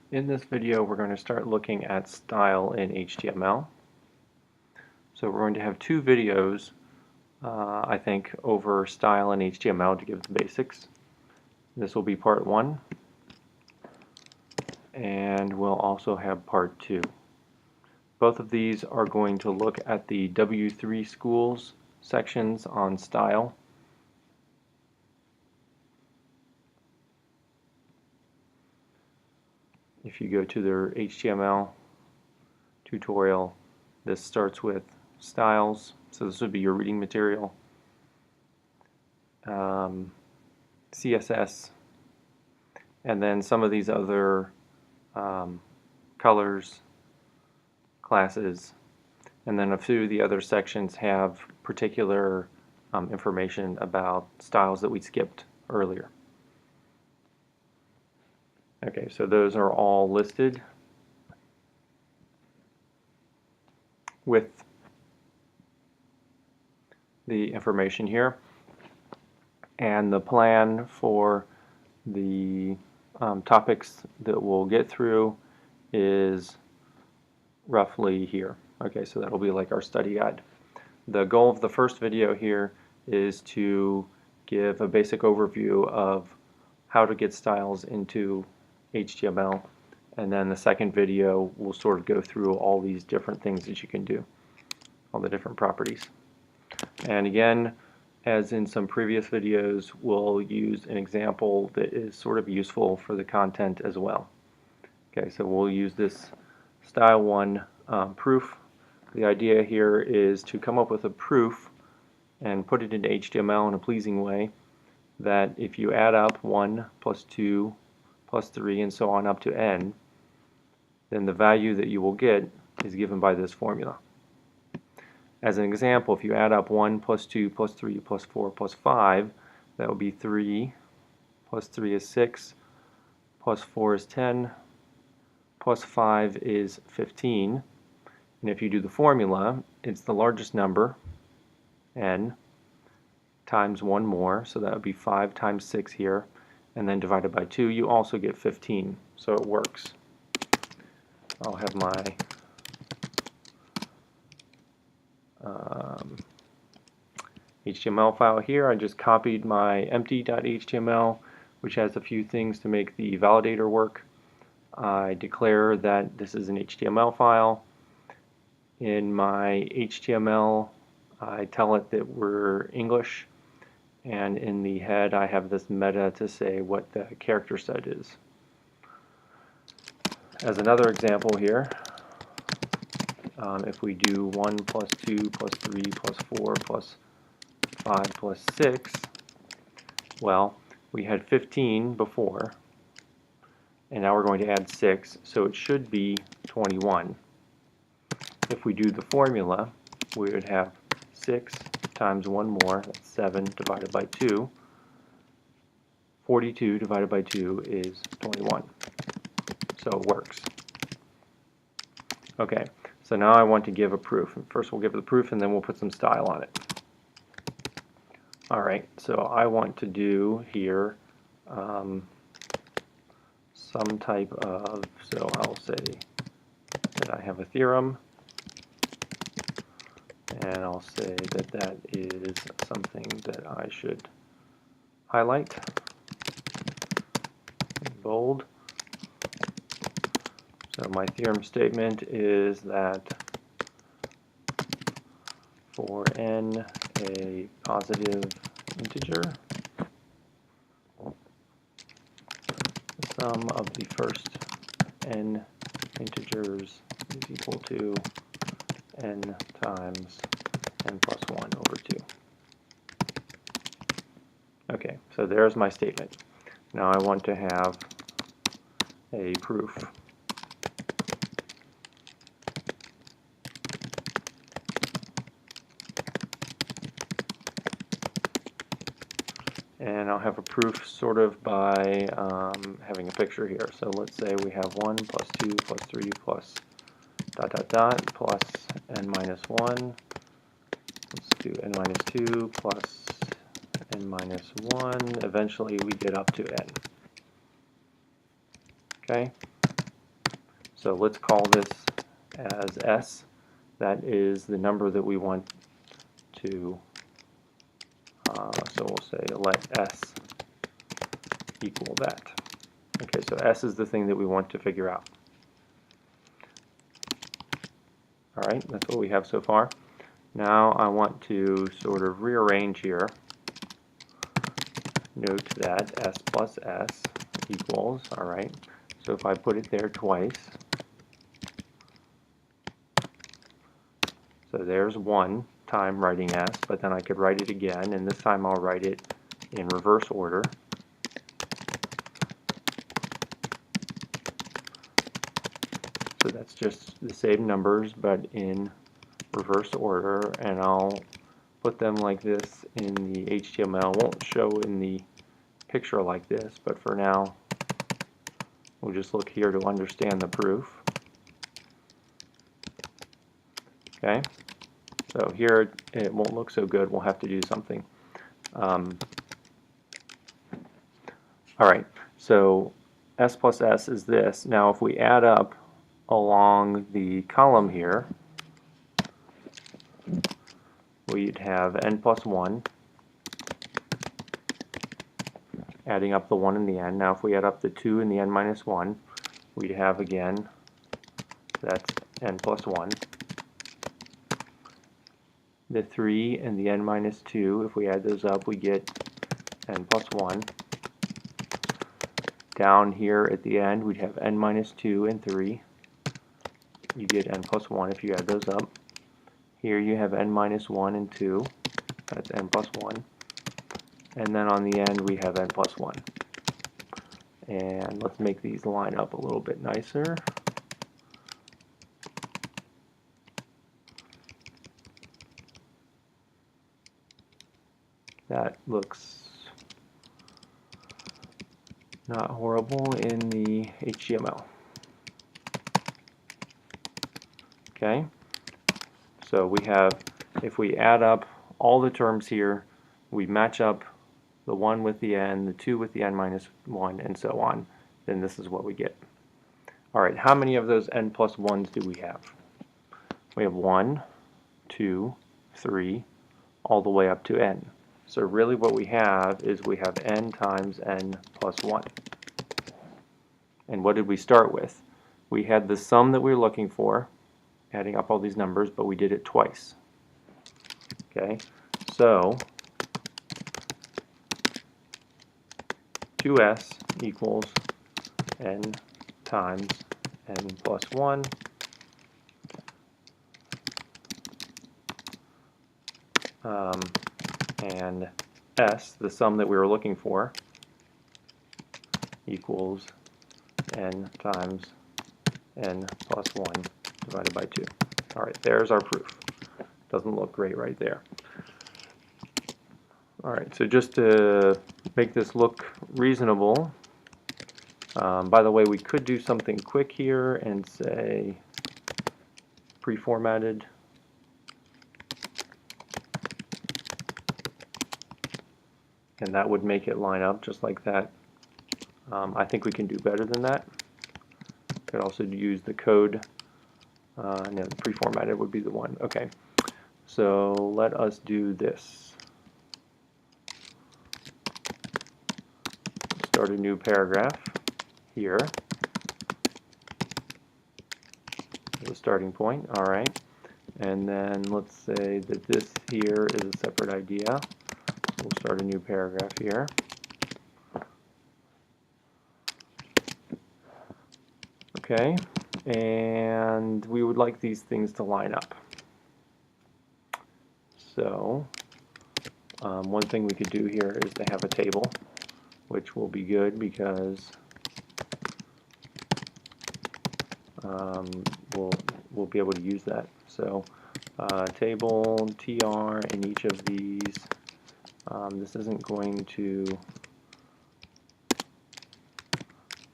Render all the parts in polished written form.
In this video, we're going to start looking at style in HTML. So we're going to have two videos, I think, over style in HTML to give the basics. This will be part 1, and we'll also have part 2. Both of these are going to look at the W3 schools sections on style. If you go to their HTML tutorial, this starts with styles, so this would be your reading material, CSS, and then some of these other colors, classes, and then a few of the other sections have particular information about styles that we skipped earlier. Okay, so those are all listed with the information here, and the plan for the topics that we'll get through is roughly here. Okay, so that'll be like our study guide. The goal of the first video here is to give a basic overview of how to get styles into HTML, and then the second video will sort of go through all these different things that you can do, all the different properties. And again, as in some previous videos, we'll use an example that is sort of useful for the content as well. Okay, so we'll use this style 1 proof. The idea here is to come up with a proof and put it into HTML in a pleasing way that if you add up 1 plus 2 plus 3 and so on up to n, then the value that you will get is given by this formula. As an example, if you add up 1 plus 2 plus 3 plus 4 plus 5, that would be 3 plus 3 is 6 plus 4 is 10 plus 5 is 15. And if you do the formula, it's the largest number, n, times 1 more, so that would be 5 times 6 here, and then divided by 2, you also get 15, so it works. I'll have my HTML file here. I just copied my empty.html, which has a few things to make the validator work. I declare that this is an HTML file. In my HTML, I tell it that we're English, and in the head I have this meta to say what the character set is. As another example here, if we do 1 plus 2 plus 3 plus 4 plus 5 plus 6, well, we had 15 before, and now we're going to add 6, so it should be 21. If we do the formula, we would have 6 times 1 more, that's 7 divided by 2. 42 divided by 2 is 21. So it works. Okay, so now I want to give a proof. First we'll give the proof and then we'll put some style on it. Alright, so I want to do here some type of, so I'll say that I have a theorem, and I'll say that that is something that I should highlight in bold. So my theorem statement is that for n a positive integer, the sum of the first n integers is equal to n times n plus 1 over 2. Okay, so there's my statement. Now I want to have a proof. And I'll have a proof sort of by having a picture here. So let's say we have 1 plus 2 plus 3 plus dot dot dot plus n minus 1. Let's do n minus 2 plus n minus 1. Eventually we get up to n. Okay? So let's call this as S. That is the number that we want to, so we'll say let S equal that. Okay, so S is the thing that we want to figure out. Alright, that's what we have so far. Now I want to sort of rearrange here. Note that S plus S equals, alright, so if I put it there twice, so there's one time writing S, but then I could write it again, and this time I'll write it in reverse order. So that's just the same numbers, but in reverse order, and I'll put them like this in the HTML. Won't show in the picture like this, but for now we'll just look here to understand the proof. Okay, so here it won't look so good. We'll have to do something. Alright, so S plus S is this. Now if we add up along the column here, we'd have n plus 1, adding up the 1 and the n. Now if we add up the 2 and the n minus 1, we'd have again, that's n plus 1. The 3 and the n minus 2, if we add those up, we get n plus 1. Down here at the end, we'd have n minus 2 and 3. You get n plus 1 if you add those up. Here you have n minus 1 and 2. That's n plus 1. And then on the end, we have n plus 1. And let's make these line up a little bit nicer. That looks not horrible in the HTML. Okay, so we have, if we add up all the terms here, we match up the 1 with the n, the 2 with the n minus 1, and so on, then this is what we get. Alright, how many of those n plus 1s do we have? We have 1, 2, 3, all the way up to n. So really what we have is we have n times n plus 1. And what did we start with? We had the sum that we were looking for, adding up all these numbers, but we did it twice. Okay, so 2s equals n times n plus 1 and s, the sum that we were looking for, equals n times n plus 1 divided by 2. Alright, there's our proof. Doesn't look great right there. Alright, so just to make this look reasonable, by the way, we could do something quick here and say pre-formatted. And that would make it line up just like that. I think we can do better than that. Could also use the code. No, the pre-formatted would be the one. Okay, so let us do this. Start a new paragraph here. The starting point. All right, and then let's say that this here is a separate idea. We'll start a new paragraph here. Okay, and we would like these things to line up. So one thing we could do here is to have a table, which will be good because we'll be able to use that. So table tr in each of these. This isn't going to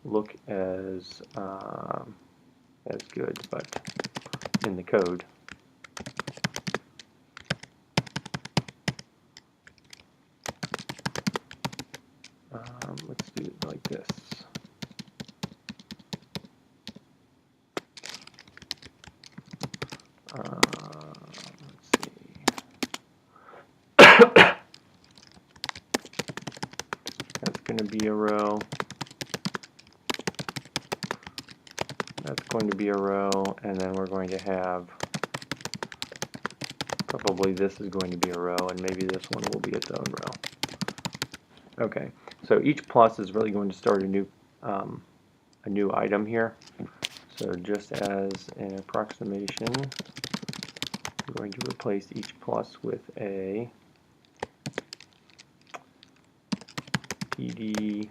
look as good, but in the code. Let's do it like this. going to be a row. That's going to be a row, and then we're going to have, probably this is going to be a row, and maybe this one will be its own row. Okay, so each plus is really going to start a new item here. So just as an approximation, we're going to replace each plus with a PD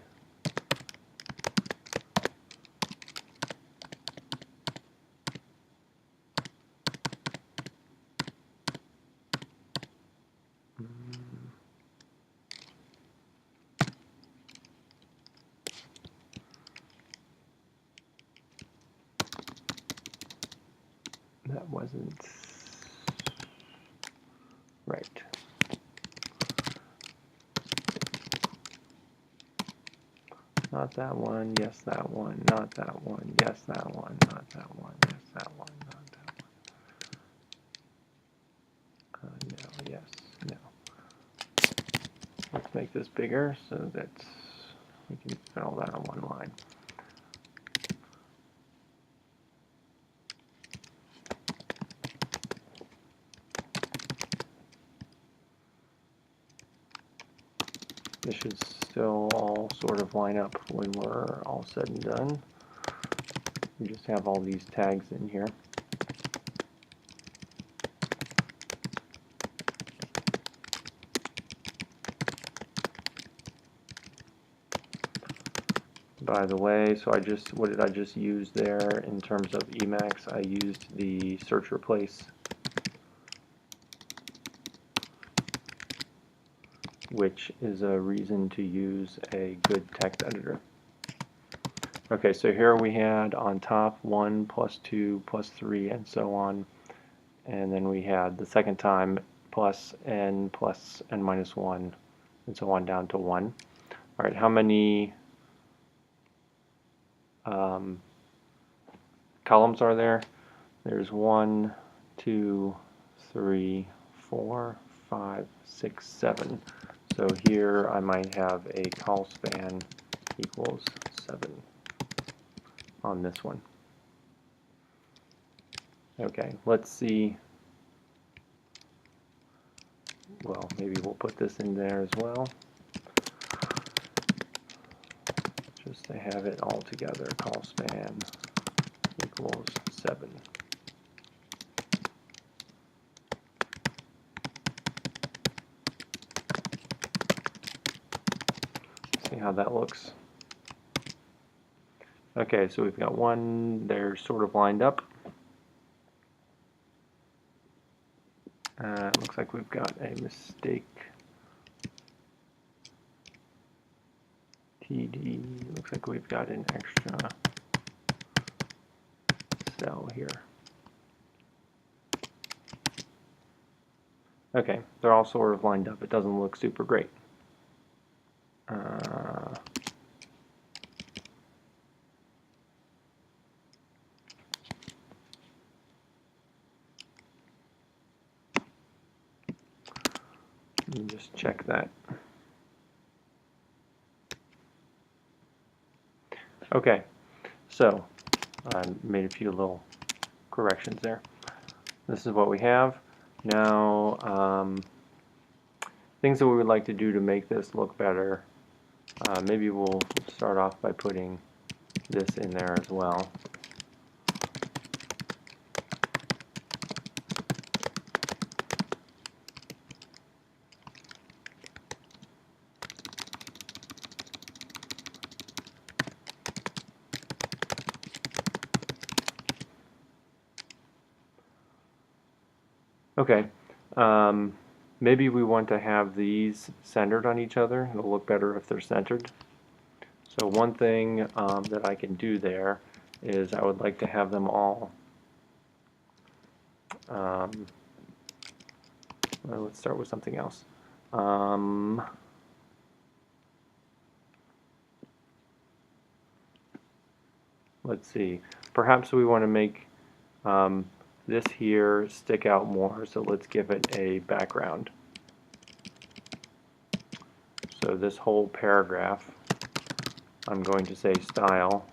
that wasn't right. Not that one, yes that one, not that one, yes that one, not that one, yes that one, not that one. No, yes, no. Let's make this bigger so that we can fit all that on one line. This should still all sort of line up when we're all said and done. We just have all these tags in here. By the way, so what did I just use there in terms of Emacs? I used the search replace, which is a reason to use a good text editor. Okay, so here we had on top 1 plus 2 plus 3 and so on, and then we had the second time plus n minus 1 and so on down to 1. All right, how many columns are there? There's 1, 2, 3, 4, 5, 6, 7. So here I might have a call span equals 7 on this one. Okay, let's see. Well, maybe we'll put this in there as well, just to have it all together. Call span equals 7. See how that looks. Okay, so we've got one, they're sort of lined up. It looks like we've got a mistake. TD, looks like we've got an extra cell here. Okay, they're all sort of lined up. It doesn't look super great. Let me just check that. Okay, so I made a few little corrections there. This is what we have. Now, things that we would like to do to make this look better. Maybe we'll start off by putting this in there as well. Okay, maybe we want to have these centered on each other. It'll look better if they're centered. So one thing that I can do there is I would like to have them all, well, let's start with something else. Let's see, perhaps we want to make this here stick out more, so let's give it a background. So this whole paragraph I'm going to say style,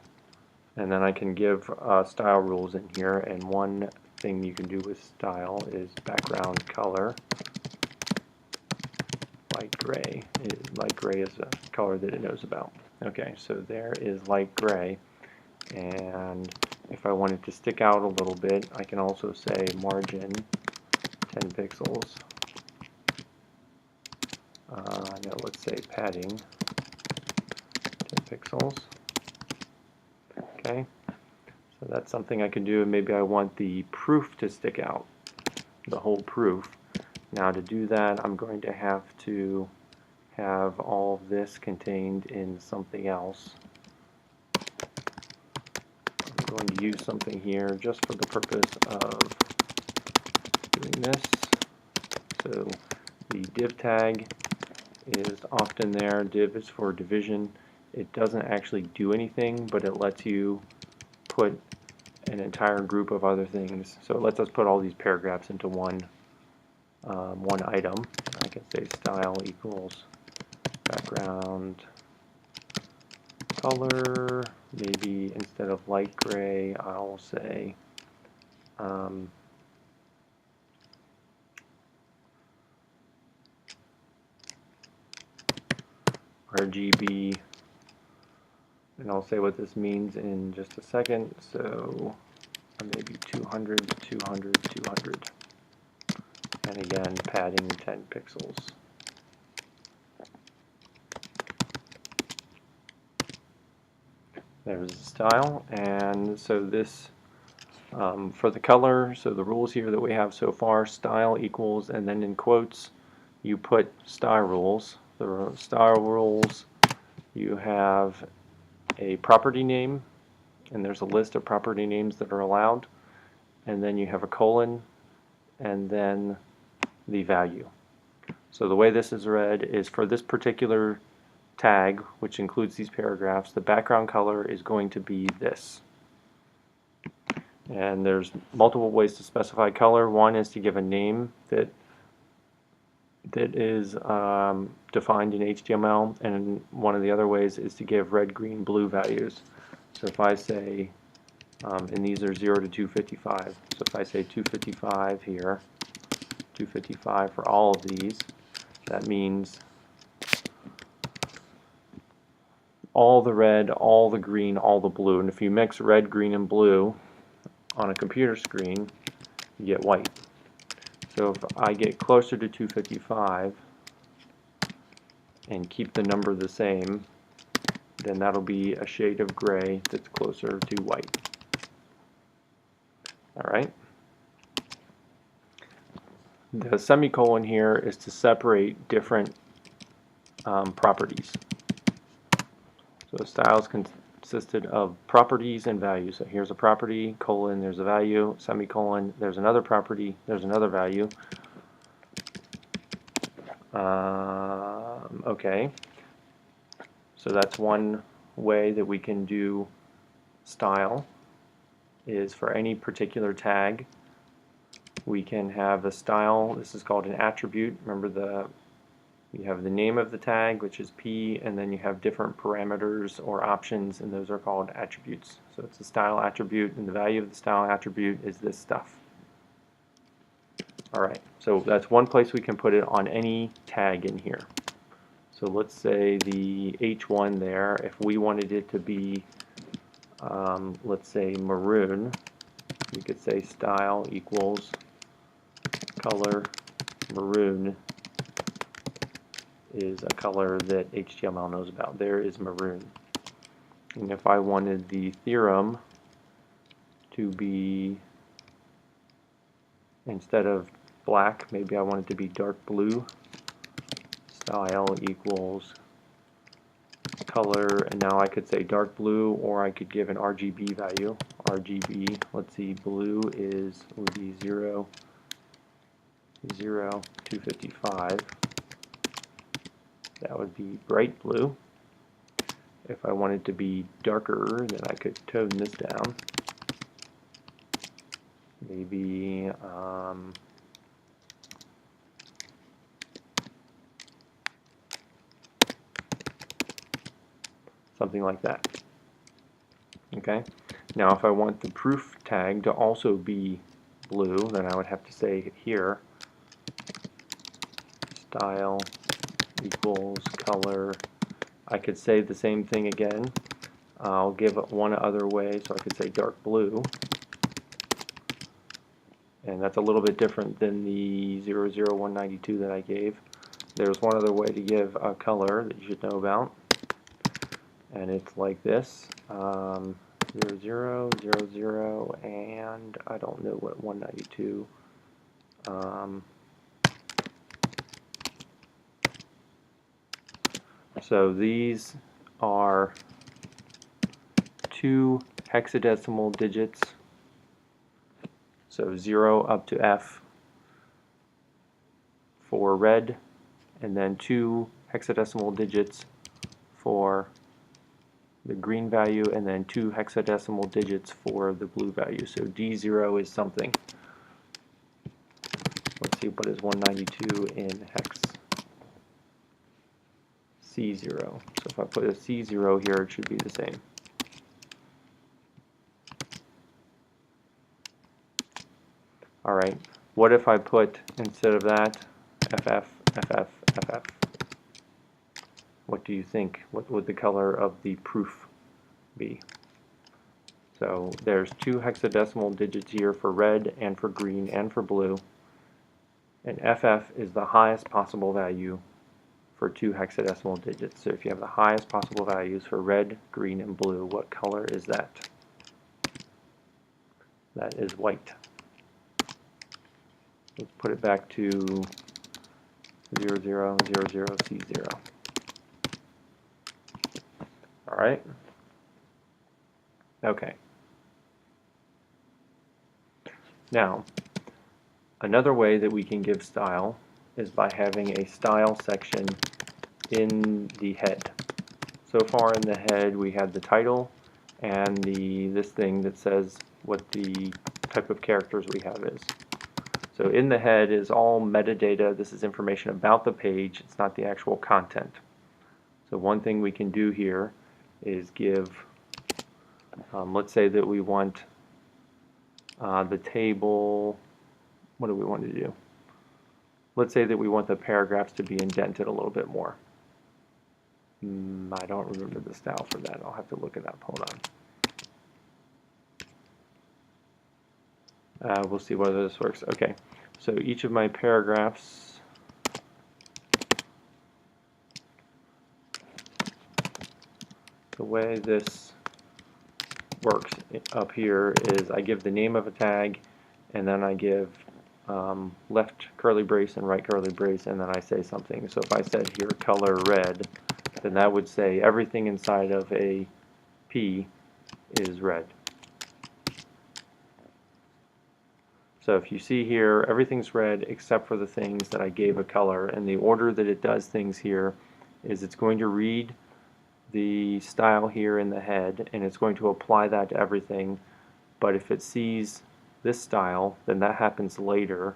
and then I can give style rules in here, and one thing you can do with style is background color. Light gray. Light gray is a color that it knows about. Okay, so there is light gray, and if I want it to stick out a little bit, I can also say margin 10 pixels. No, let's say padding 10 pixels. Okay, so that's something I can do, and maybe I want the proof to stick out, the whole proof. Now to do that, I'm going to have to have all of this contained in something else. I'm going to use something here just for the purpose of doing this. So the div tag is often there. Div is for division. It doesn't actually do anything, but it lets you put an entire group of other things. So it lets us put all these paragraphs into one item. I can say style equals background color. Maybe instead of light gray, I'll say RGB, and I'll say what this means in just a second. So maybe 200, 200, 200, and again padding 10 pixels. There's the style, and so this for the color, so the rules here that we have so far, style equals, and then in quotes you put style rules. The style rules, you have a property name, and there's a list of property names that are allowed, and then you have a colon, and then the value. So the way this is read is for this particular tag, which includes these paragraphs, the background color is going to be this. And there's multiple ways to specify color. One is to give a name that is defined in HTML, and one of the other ways is to give red, green, blue values. So if I say, and these are 0 to 255, so if I say 255 here, 255 for all of these, that means all the red, all the green, all the blue. And if you mix red, green, and blue on a computer screen, you get white. So if I get closer to 255 and keep the number the same, then that'll be a shade of gray that's closer to white. Alright. The semicolon here is to separate different properties. So styles consisted of properties and values. So here's a property, colon, there's a value, semicolon, there's another property, there's another value. Okay, so that's one way that we can do style, is for any particular tag we can have a style. This is called an attribute. Remember, you have the name of the tag, which is P, and then you have different parameters or options, and those are called attributes. So it's a style attribute, and the value of the style attribute is this stuff. Alright, so that's one place we can put it on any tag in here. So let's say the H1 there, if we wanted it to be, let's say maroon, we could say style equals color maroon is a color that HTML knows about. There is maroon. And if I wanted the theorem to be, instead of black, maybe I want it to be dark blue, style equals color, and now I could say dark blue, or I could give an RGB value. RGB, let's see, blue would be 0, 0, 255. That would be bright blue. If I wanted to be darker, then I could tone this down. Maybe something like that. Okay. Now if I want the proof tag to also be blue, then I would have to say here style equals color. I could say the same thing again. I'll give it one other way, so I could say dark blue. And that's a little bit different than the 00192 that I gave. There's one other way to give a color that you should know about. And it's like this. 00, 00, and I don't know what 192. So these are 2 hexadecimal digits, so 0 up to F for red, and then 2 hexadecimal digits for the green value, and then 2 hexadecimal digits for the blue value. So D0 is something. Let's see, what is 192 in hex? C0. So if I put a C0 here, it should be the same. Alright, what if I put, instead of that, FF, FF, FF? What do you think? What would the color of the proof be? So there's 2 hexadecimal digits here for red and for green and for blue. And FF is the highest possible value for 2 hexadecimal digits. So if you have the highest possible values for red, green, and blue, what color is that? That is white. Let's put it back to 0000 C0. Alright? Okay. Now, another way that we can give style is by having a style section in the head. So far in the head we have the title and this thing that says what the type of characters we have is. So in the head is all metadata. This is information about the page. It's not the actual content. So one thing we can do here is give, let's say that we want the table, what do we want to do? Let's say that we want the paragraphs to be indented a little bit more. I don't remember the style for that. I'll have to look it up. Hold on. We'll see whether this works. Okay, so each of my paragraphs the way this works up here is I give the name of a tag, and then I give left curly brace and right curly brace, and then I say something. So if I said here color red, then that would say everything inside of a P is red. So if you see here, everything's red except for the things that I gave a color, and the order that it does things here is it's going to read the style here in the head, and it's going to apply that to everything. But if it sees this style, then that happens later,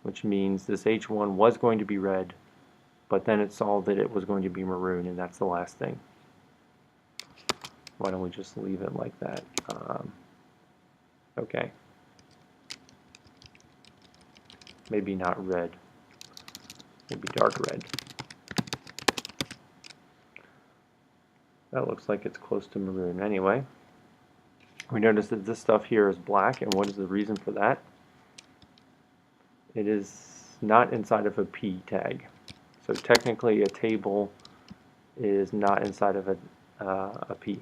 which means this H1 was going to be red, but then it saw that it was going to be maroon, and that's the last thing. Why don't we just leave it like that? Okay. Maybe not red. Maybe dark red. That looks like it's close to maroon. Anyway, we notice that this stuff here is black, and what is the reason for that? It is not inside of a P tag. So technically a table is not inside of a P.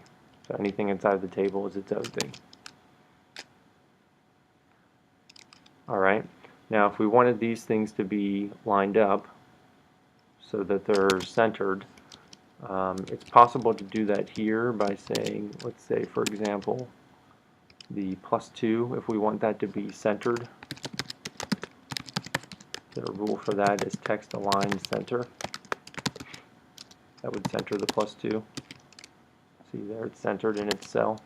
So anything inside of the table is its own thing. Alright, now if we wanted these things to be lined up so that they're centered, it's possible to do that here by saying, let's say for example, the +2, if we want that to be centered. The rule for that is text align center. That would center the +2. See there, it's centered in its cell.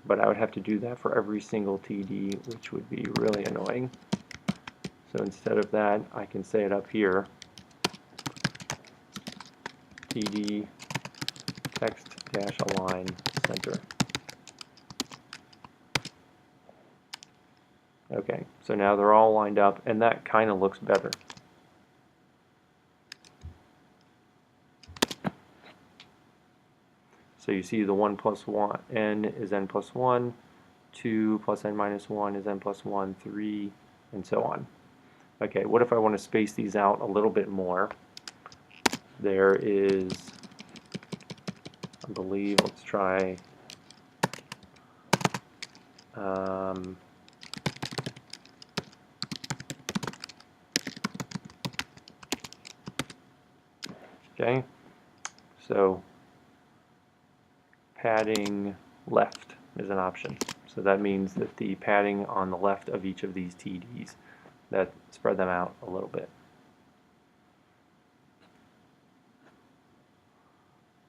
But I would have to do that for every single TD, which would be really annoying. So instead of that, I can say it up here. TD text dash align center. Okay, so now they're all lined up, and that kind of looks better. So you see the 1 plus 1, n is n plus 1, 2 plus n minus 1 is n plus 1, 3, and so on. Okay, what if I want to space these out a little bit more? There is, I believe, let's try, okay, so padding left is an option. So that means that the padding on the left of each of these TDs, that spread them out a little bit.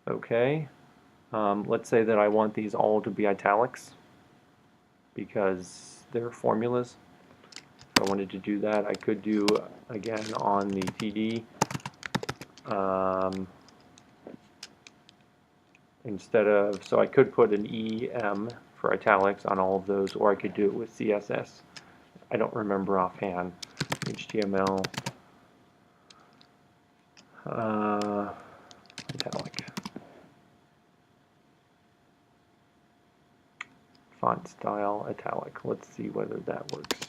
Okay, let's say that I want these all to be italics because they're formulas. If I wanted to do that, I could do, again, on the TD, instead of, so I could put an EM for italics on all of those, or I could do it with CSS. I don't remember offhand. HTML italic. Font style italic. Let's see whether that works.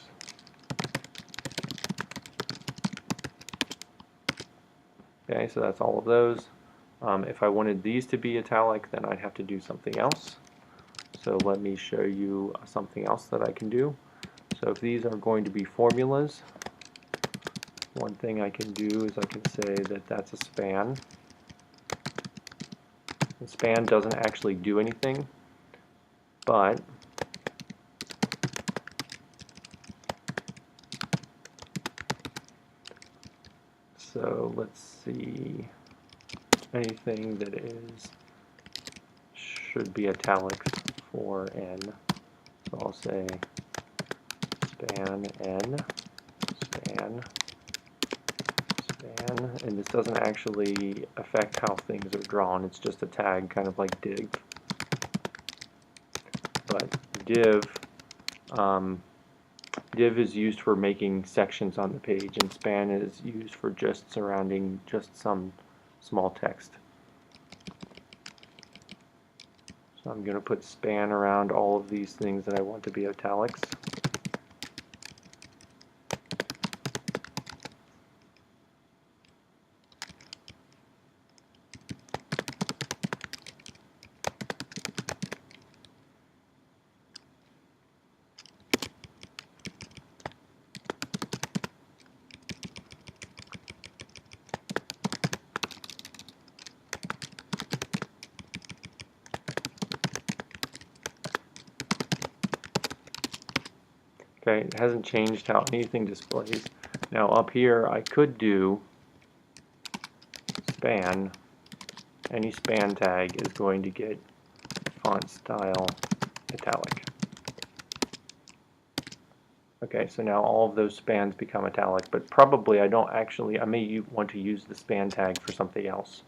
Okay, so that's all of those. If I wanted these to be italic, then I'd have to do something else. So let me show you something else that I can do. So if these are going to be formulas, one thing I can do is I can say that that's a span. The span doesn't actually do anything, but so let's see, anything that should be italics for n. So I'll say span n, span, and this doesn't actually affect how things are drawn. It's just a tag, kind of like div. But div is used for making sections on the page, and span is used for just surrounding just some small text. So I'm going to put span around all of these things that I want to be italics. Okay, it hasn't changed how anything displays. Now up here I could do span. Any span tag is going to get font style italic. Okay, so now all of those spans become italic, but probably I don't actually, I may want to use the span tag for something else.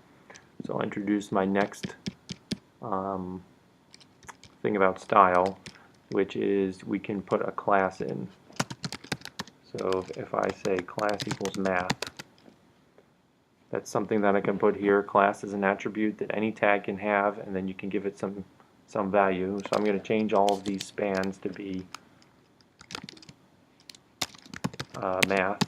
So I'll introduce my next thing about style, which is we can put a class in. So if I say class equals math, that's something that I can put here. Class is an attribute that any tag can have, and then you can give it some value. So I'm going to change all of these spans to be math.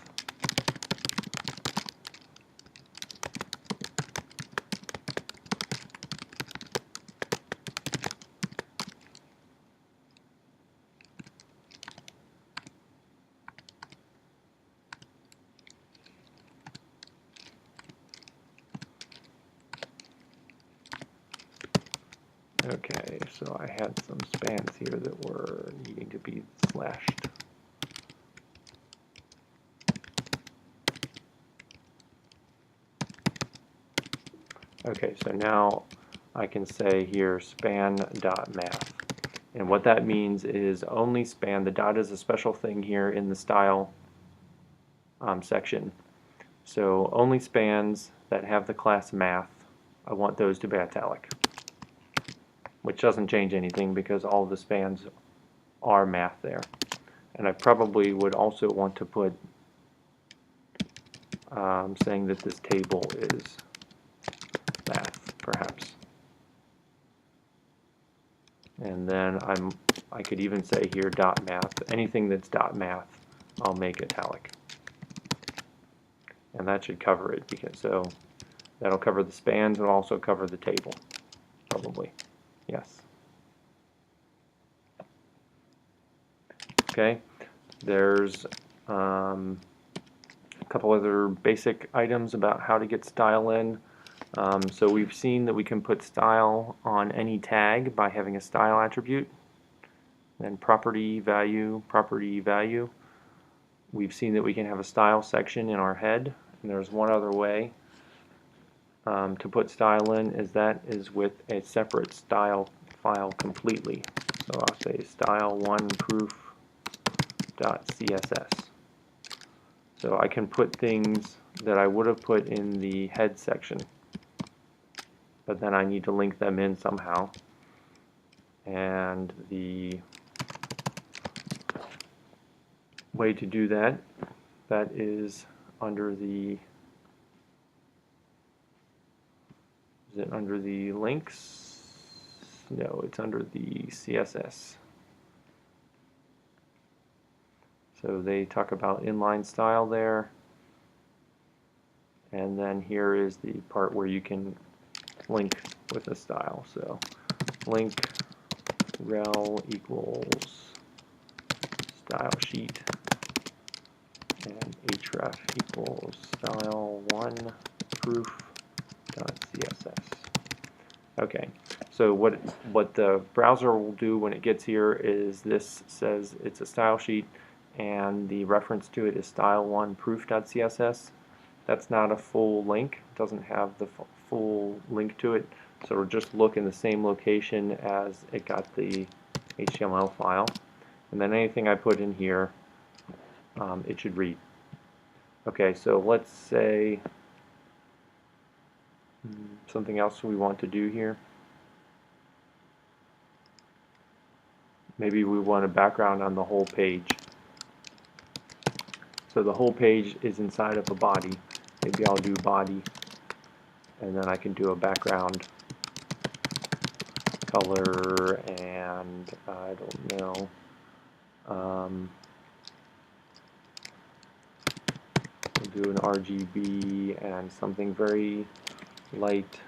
Okay, so I had some spans here that were needing to be slashed. Okay, so now I can say here span.math. And what that means is only span, the dot is a special thing here in the style section. So only spans that have the class math, I want those to be italic. which doesn't change anything because all the spans are math there. And I probably would also want to put saying that this table is math, perhaps. And then I could even say here .math. Anything that's .math, I'll make italic. And that should cover it, because so that'll cover the spans and also cover the table, probably. Yes. Okay. There's a couple other basic items about how to get style in. So we've seen that we can put style on any tag by having a style attribute. Then property value, property value. We've seen that we can have a style section in our head. And there's one other way to put style in, is with a separate style file completely. So I'll say style1proof.css. So I can put things that I would have put in the head section, but then I need to link them in somehow. And the way to do that is under the, is it under the links? No, it's under the CSS. So they talk about inline style there. And then here is the part where you can link with a style. So link rel equals style sheet and href equals style1 proof.css. Okay, so what the browser will do when it gets here is this says it's a style sheet and the reference to it is style1 proof.css. That's not a full link, it doesn't have the full link to it, so it'll just look in the same location as it got the HTML file. And then anything I put in here, it should read. Okay, so let's say something else we want to do here. Maybe we want a background on the whole page. So the whole page is inside of a body. Maybe I'll do body, and then I can do a background color, and I don't know. We'll do an RGB and something very light.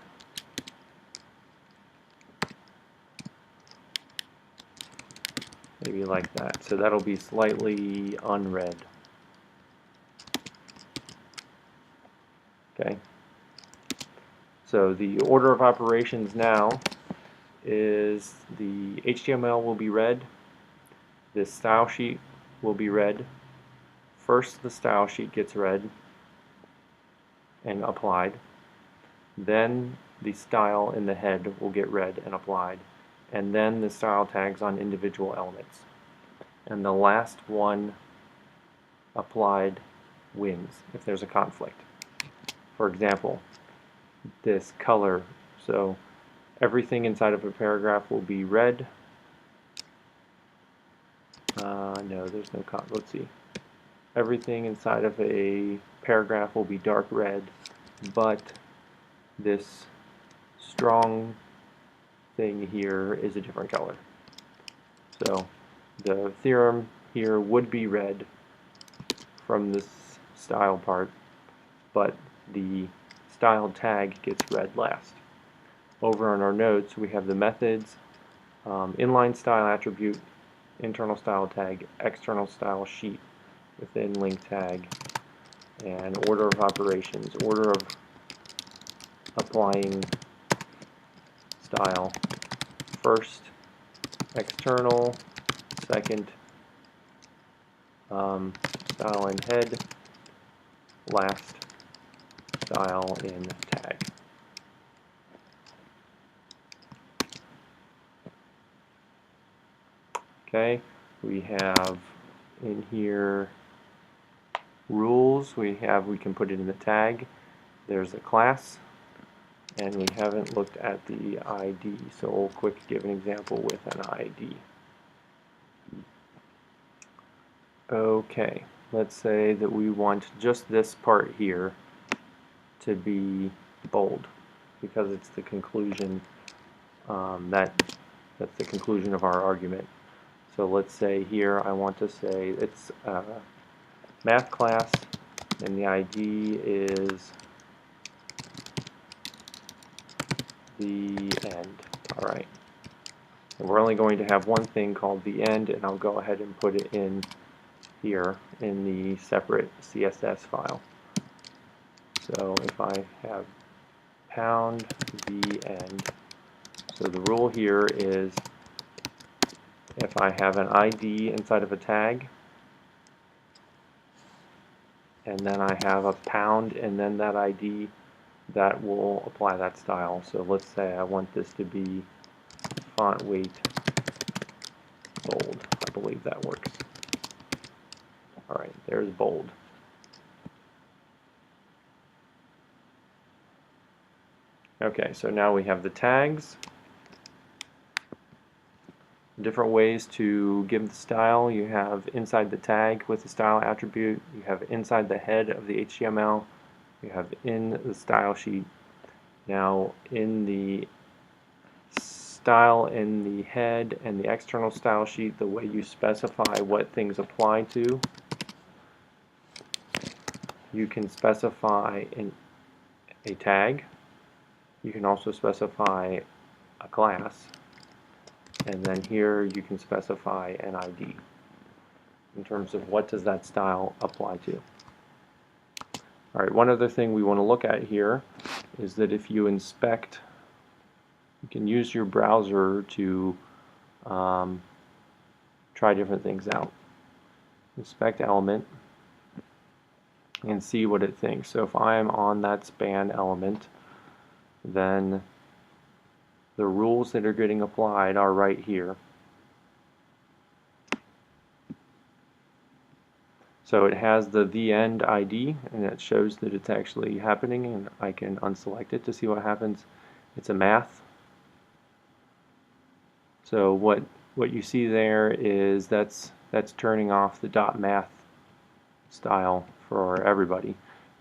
Maybe like that. So that'll be slightly unread. Okay. So the order of operations now is the HTML will be read, this style sheet will be read. First the style sheet gets read and applied. Then the style in the head will get read and applied. And then the style tags on individual elements. And the last one applied wins if there's a conflict. For example, this color, so everything inside of a paragraph will be red. No, there's no let's see. Everything inside of a paragraph will be dark red, but this strong thing here is a different color. So the theorem here would be read from this style part, but the style tag gets read last. Over on our notes we have the methods, inline style attribute, internal style tag, external style sheet within link tag, and order of operations, order of applying style. First external, second style in head, last style in tag. Okay, we have in here rules. We can put it in the tag. There's a class, and we haven't looked at the ID, so we'll quick give an example with an ID. Okay, let's say that we want just this part here to be bold because it's the conclusion. That's the conclusion of our argument. So let's say here I want to say it's a math class and the ID is the end. Alright. And we're only going to have one thing called the end, and I'll go ahead and put it in here in the separate CSS file. So if I have pound the end, so the rule here is if I have an ID inside of a tag, and then I have a pound and then that ID, that will apply that style. So let's say I want this to be font weight bold. I believe that works. Alright, there's bold. Okay, so now we have the tags. Different ways to give the style. You have inside the tag with the style attribute. You have inside the head of the HTML. You have in the style sheet. Now in the style in the head and the external style sheet, the way you specify what things apply to, you can specify in a tag. You can also specify a class. And then here you can specify an ID in terms of what does that style apply to. Alright, one other thing we want to look at here is that if you inspect, you can use your browser to try different things out. Inspect element and see what it thinks. So if I am on that span element, then the rules that are getting applied are right here. So it has the end ID, and it shows that it's actually happening, and I can unselect it to see what happens. It's a math. So what you see there is that's turning off the dotmap style for everybody.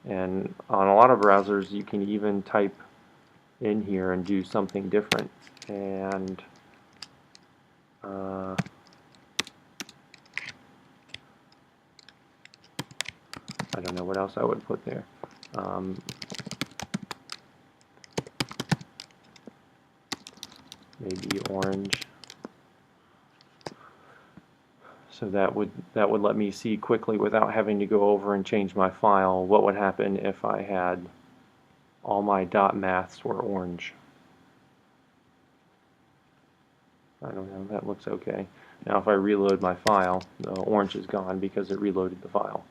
And on a lot of browsers you can even type in here and do something different. And I don't know what else I would put there. Maybe orange. So that would let me see quickly without having to go over and change my file what would happen if I had all my dot maths were orange. I don't know, that looks okay. Now if I reload my file, the orange is gone because it reloaded the file.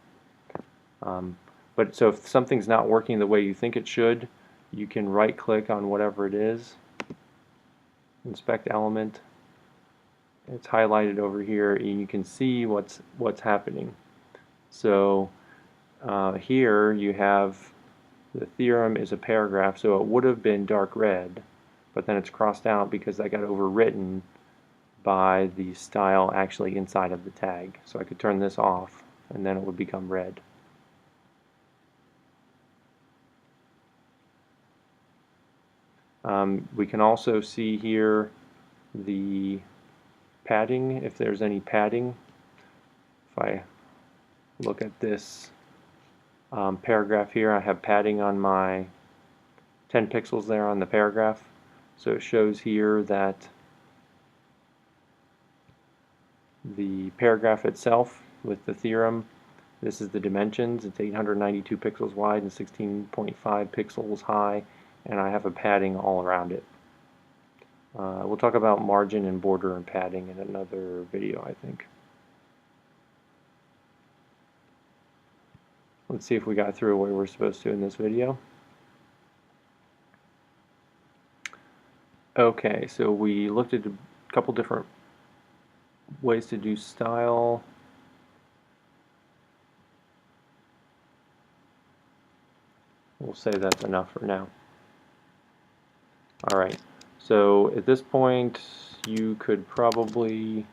But so if something's not working the way you think it should, you can right click on whatever it is, inspect element, it's highlighted over here and you can see what's happening. So here you have the theorem is a paragraph, so it would have been dark red, but then it's crossed out because I got overwritten by the style actually inside of the tag. So I could turn this off and then it would become red. We can also see here the padding, if there's any padding. If I look at this paragraph here, I have padding on my 10 pixels there on the paragraph. So it shows here that the paragraph itself with the theorem, this is the dimensions, it's 892 pixels wide and 16.5 pixels high, and I have a padding all around it. We'll talk about margin and border and padding in another video, I think. Let's see if we got through what we were supposed to in this video. Okay, so we looked at a couple different ways to do style. We'll say that's enough for now. Alright, so at this point you could probably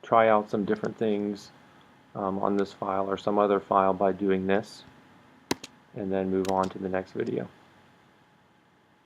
try out some different things on this file or some other file by doing this, and then move on to the next video.